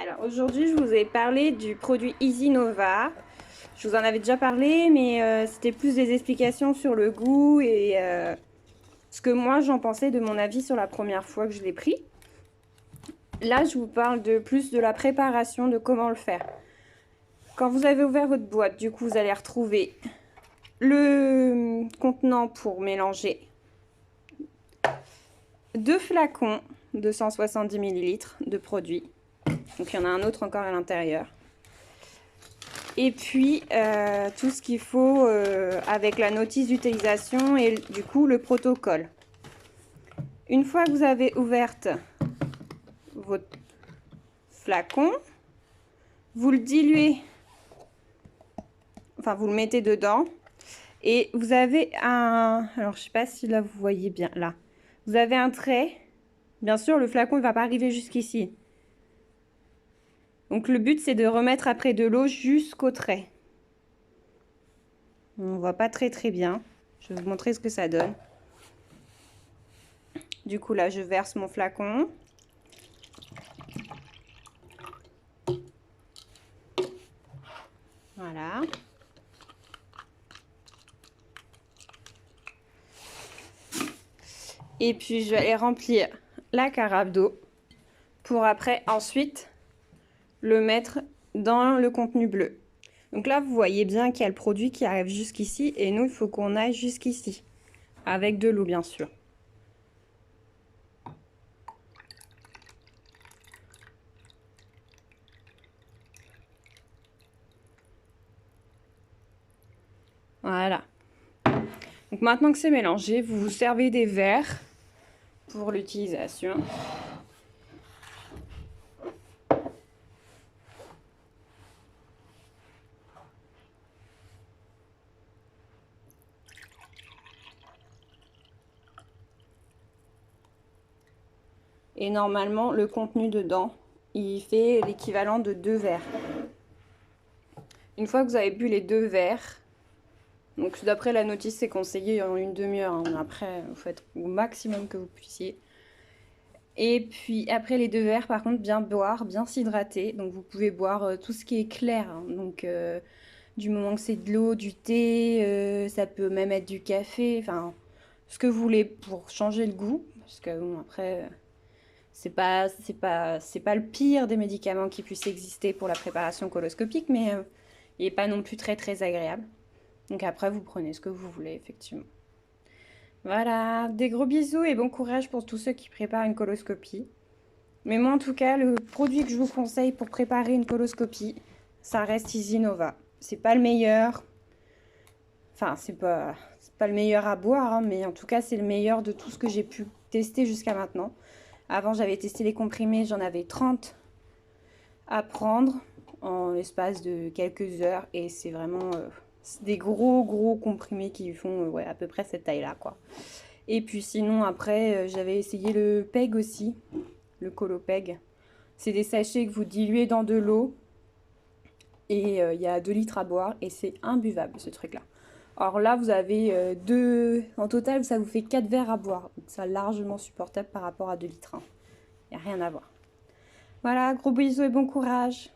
Alors aujourd'hui, je vous ai parlé du produit Easy Nova. Je vous en avais déjà parlé, mais c'était plus des explications sur le goût et ce que moi j'en pensais de mon avis sur la première fois que je l'ai pris. Là, je vous parle de plus de la préparation, de comment le faire. Quand vous avez ouvert votre boîte, du coup, vous allez retrouver le contenant pour mélanger, 2 flacons de 170 ml de produit. Donc il y en a un autre encore à l'intérieur. Et puis tout ce qu'il faut avec la notice d'utilisation et du coup le protocole. Une fois que vous avez ouverte votre flacon, vous le diluez, enfin vous le mettez dedans et vous avez un, alors je sais pas si là vous voyez bien, là vous avez un trait. Bien sûr le flacon ne va pas arriver jusqu'ici, donc le but c'est de remettre après de l'eau jusqu'au trait. On voit pas très bien, je vais vous montrer ce que ça donne. Du coup là je verse mon flacon. Voilà. Et puis je vais aller remplir la carafe d'eau pour après ensuite le mettre dans le contenu bleu. Donc là vous voyez bien qu'il y a le produit qui arrive jusqu'ici et nous il faut qu'on aille jusqu'ici avec de l'eau bien sûr. Voilà. Donc maintenant que c'est mélangé, vous vous servez des verres pour l'utilisation. Et normalement, le contenu dedans, il fait l'équivalent de 2 verres. Une fois que vous avez bu les 2 verres, donc d'après la notice, c'est conseillé en une demi-heure. Hein. Après, vous faites au maximum que vous puissiez. Et puis après les 2 verres, par contre, bien boire, bien s'hydrater. Donc vous pouvez boire tout ce qui est clair. Hein. Donc du moment que c'est de l'eau, du thé, ça peut même être du café. Enfin, ce que vous voulez pour changer le goût. Parce que bon, après, c'est pas le pire des médicaments qui puissent exister pour la préparation coloscopique, mais il n'est pas non plus très agréable. Donc après, vous prenez ce que vous voulez, effectivement. Voilà, des gros bisous et bon courage pour tous ceux qui préparent une coloscopie. Mais moi, en tout cas, le produit que je vous conseille pour préparer une coloscopie, ça reste Easy Nova. C'est pas le meilleur. Enfin, c'est pas le meilleur à boire, hein, mais en tout cas, c'est le meilleur de tout ce que j'ai pu tester jusqu'à maintenant. Avant, j'avais testé les comprimés, j'en avais 30 à prendre en l'espace de quelques heures. Et c'est vraiment des gros comprimés qui font ouais, à peu près cette taille-là, quoi. Et puis sinon, après, j'avais essayé le PEG aussi, le Colopeg. C'est des sachets que vous diluez dans de l'eau. Et il y a 2 litres à boire et c'est imbuvable, ce truc-là. Alors là, vous avez 2... En total, ça vous fait 4 verres à boire. Donc ça largement supportable par rapport à 2 litres. Il n'y a rien à voir. Voilà, gros bisous et bon courage.